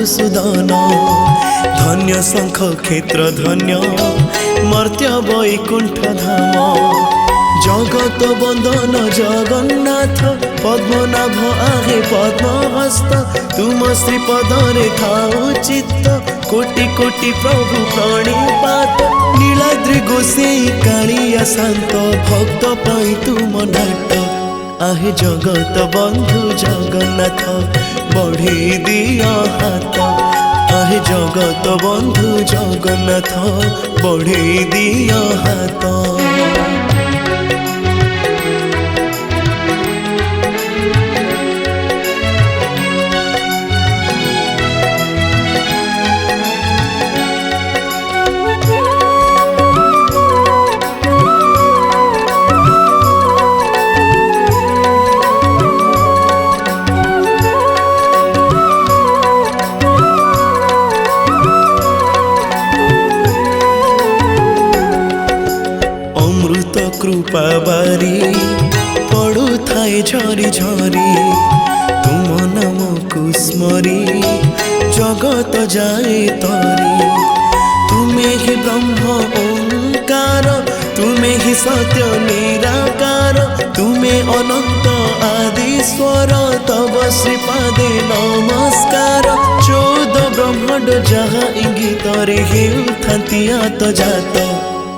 मधुसूदन धन्य शंख क्षेत्र धन्य मर्त्य वैकुंठ धाम जगत बंदन जगन्नाथ पद्मनाभ आहे पद्महस्त तुम श्रीपदरे थाउ चित्त कोटि कोटि प्रभु प्रणिपात नीलाद्रि गोसेई कालिया शांत भक्त पाई तुम नाट आहे जगत बंधु जगन्नाथ बढ़े दिया हाथ आहे जगत बंधु जगन्नाथ बढ़े दिया हाथ। कृपा बारी पड़ू थाए झरी झरी तुम नाम को स्मरी जगत जाए तरी तुम्हें ही ब्रह्म ओंकार तुम्हें ही सत्य निराकार तुम्हें अनंत आदि स्वर तब श्रीपादे नमस्कार 14 ब्रह्मांड जहाँ इंगित हेउथांती आत जात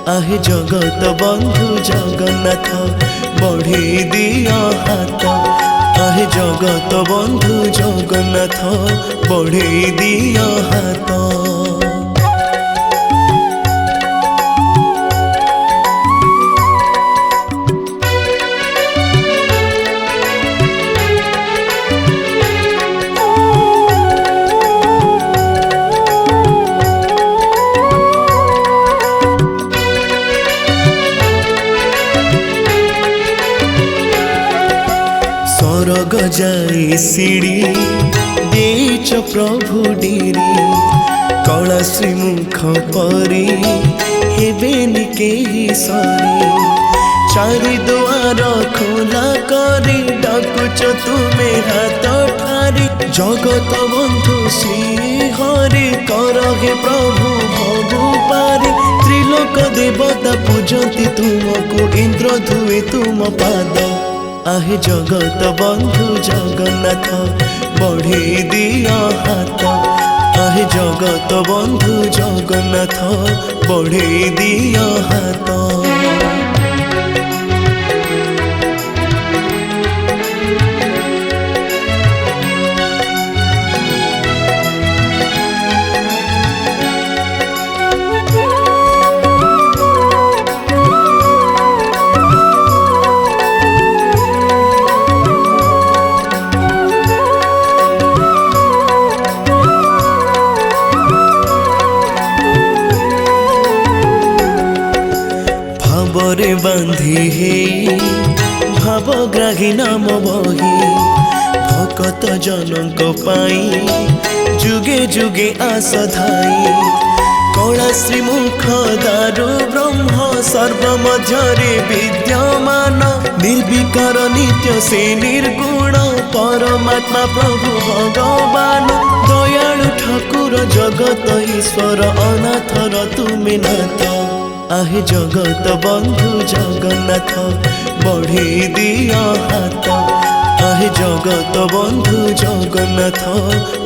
आहे जगत बंधु जगन्नाथ बढ़े दिया हाथ आहे जगत बंधु जगन्नाथ बढ़े दिया हाथ। स्वर्ग जाई सीढ़ी देच प्रभु डीरी कला श्रीमुख परी हेबेनि केही सरी चारि द्वार खोला करी डाकुच तुमे हाथ ठारी जगत बंधु श्री हरि करहे प्रभु भगु पारी त्रिलोक देवता पूजती तुमको इंद्र धुए तुम पाद आहे जगत बंधु जगन्नाथ बढ़े दिया हाथ आहे जगत बंधु जगन्नाथ बढ़े दिया हाथ। भावरे बांधी हे भावग्राही नाम बही भकत जनक पाई जुगे जुगे आस धाई कला श्रीमुख दारु ब्रह्म सर्वमध्यरे विद्यमान निर्विकार नित्य से निर्गुण परमात्मा प्रभु भगवान दयालु ठाकुर जगत ईश्वर अनाथर तुमे नाथ आहे जगत बंधु जगन्नाथ बढ़े दिया हाथ आहे जगत बंधु जगन्नाथ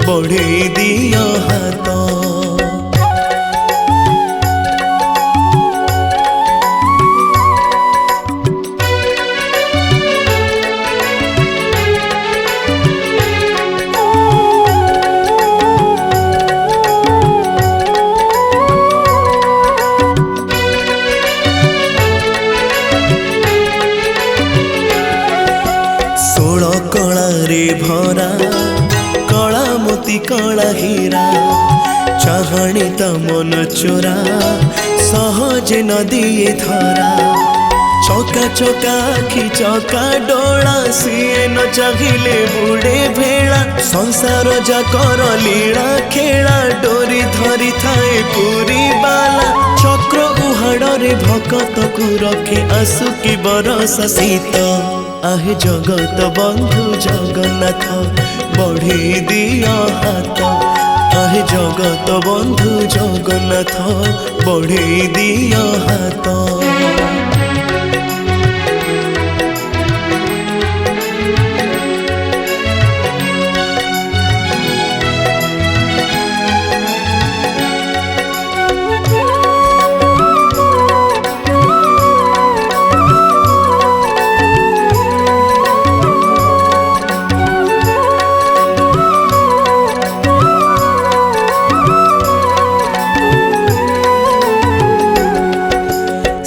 बढ़े दिया हाथ। भरा कला मोती कला हीरा चाहणी त मन चोरा सहजे नदी धरा चौका चौका आखि चौका डोला सीए न चाहिए बुड़े भेड़ा संसार जाकर लीला खेला डोरी धरी थाए पूरी बाला चक्र उहाड़े भकत को रखे आसु की बरस शीत आहे जगत बंधु जगन्नाथ बढ़े दिया हाथ आहे जगत बंधु जगन्नाथ बढ़े दिया हाथ।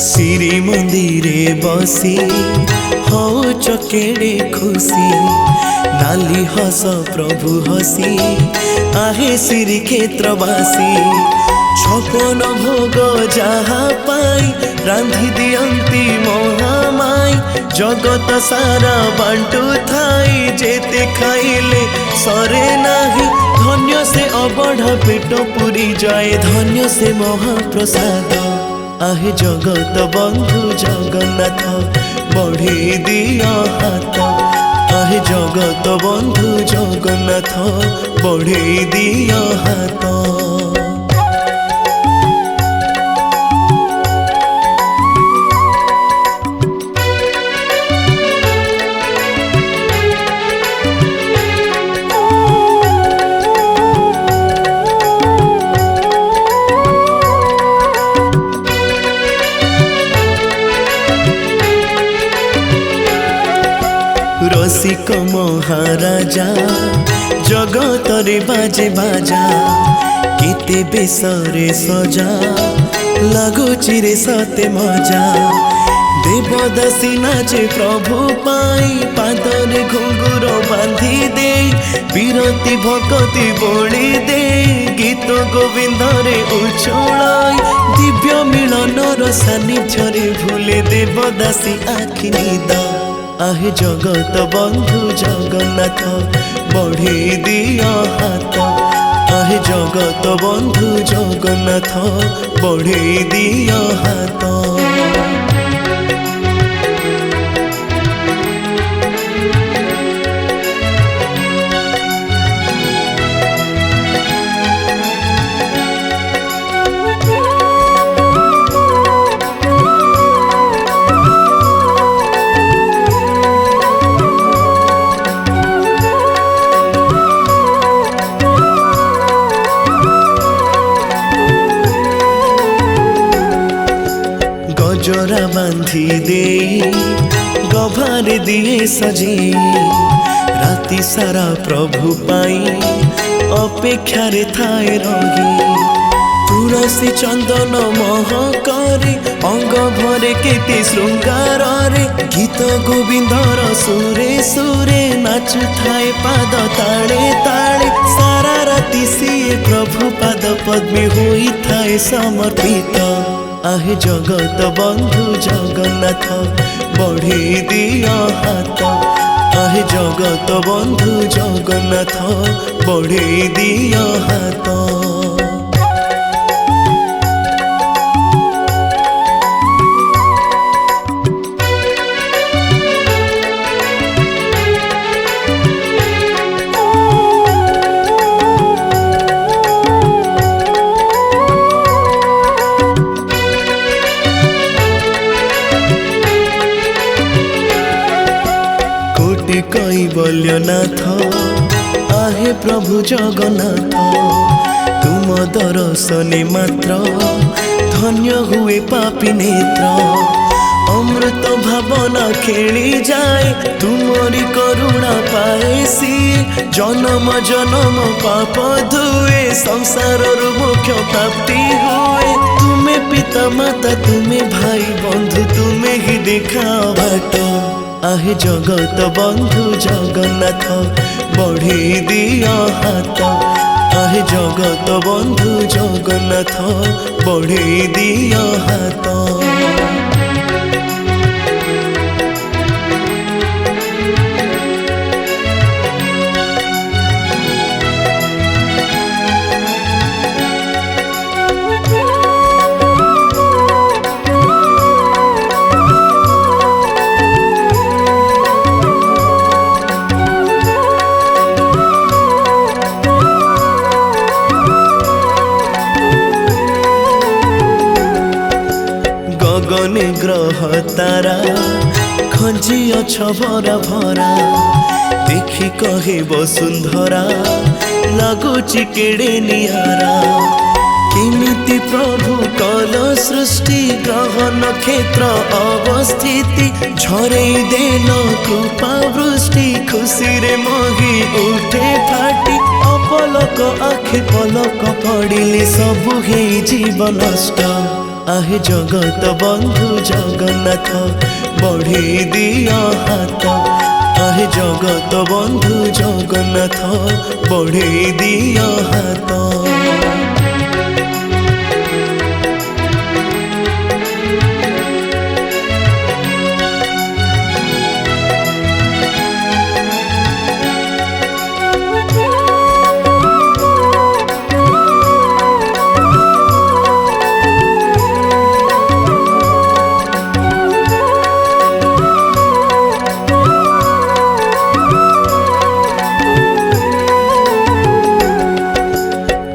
श्री मंदिरे बसी हो चकेड़े खुशी नाली हस प्रभु हसी आहे श्री क्षेत्रवासी छपन भोग जहा पाई रांधि दियंती महामाई जगत सारा बांटू थाई जेते खाइले सरे नाही धन्य से अबढ़ा पेट पूरी जाए धन्य से महाप्रसाद आहे जगत बंधु जगन्नाथ बढ़े दिया हाथ। आहे जगत बंधु जगन्नाथ बढ़े दिया हाथ। रसिक महाराजा जगत रे बाजे बाजा केते बेसरे सजा लगुची रे सते मजा देवदासी नाचे प्रभु पाई पादरे घुंगुर बांधी दे विरति भक्ति बोली दे गीत गोविंद रे उछलाई दिव्य मिलनर सानिध्य रे भूले देवदासी आखि निद। आहे जगत बंधु जगन्नाथ बढ़े दिया हाथ। आहे जगत बंधु जगन्नाथ बढ़े दिया हाथ। गजरा बांधी दे गभारे दिए सजे राति सारा प्रभु पाई अपेक्षा रे थाए रही तुलसी चंदन मह करे अंग भरे केते श्रृंगार रे गीत गोविंदर सुरे सुरे नाचु थाए पाद ताले ताले सारा राति सिए प्रभु पाद पद्मे होई थाए समर्पित। आहे जगत बंधु जगन्नाथ बढ़े दिया हाथ। आहे जगत बंधु जगन्नाथ बढ़े दिया हाथ। कैवल्यनाथ आहे प्रभु जगन्नाथ तुम दर्शने मात्र धन्य हुए पापी नेत्र अमृत भावना खेली जाए तुमरी करुणा पाए सी जन्म जन्म पाप धुए संसार मोक्ष प्राप्ति हुए तुमे पिता माता तुमे भाई बंधु तुमे ही देखाओ बाट। आहे जगत बंधु जगन्नाथ बढ़े दिया हाथ। आहे जगत बंधु जगन्नाथ बढ़े दिया हाथ। गगने ग्रह तारा खंजी अछ भरा भरा देखि कहे वसुंधरा लगुची केड़े नियारा केमिति प्रभु कल सृष्टि ग्रह नक्षत्र अवस्थिति झरे देल कृपा वृष्टि खुशी रे मही उठे फाटी अपलक आखि पलक पड़िले सबु हे जीवन नष्ट आहे जगत बंधु जगन्नाथ बढ़े दिया हाथ आहे जगत बंधु जगन्नाथ बढ़े दिया हाथ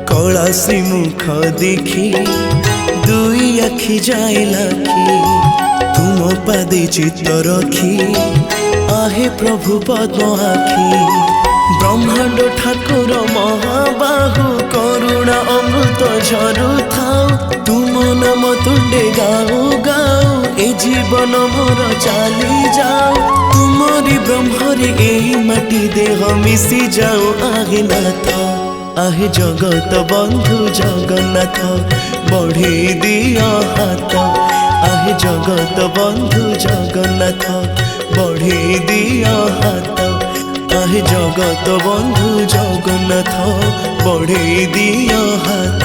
कलासी मुख देखी दुई आखि जाए लाखी तुम पादे चित्त रखी आहे प्रभु पद्म आखि ब्रह्मांड ठाकुर महाबाहु करुणा अमृत झरु थाऊ तुम नाम तुंडे गाओ गाओ ए जीवन मोर चाली जाओ तुमरी ब्रह्मरे एही माटी देह मिसी जाओ आहे नाथ आहे जगत बंधु जगन्नाथ बढ़े दिया हाथ आहे जगत बंधु जगन्नाथ बढ़े दिया हाथ आहे जगत बंधु जगन्नाथ बढ़े दिया हाथ।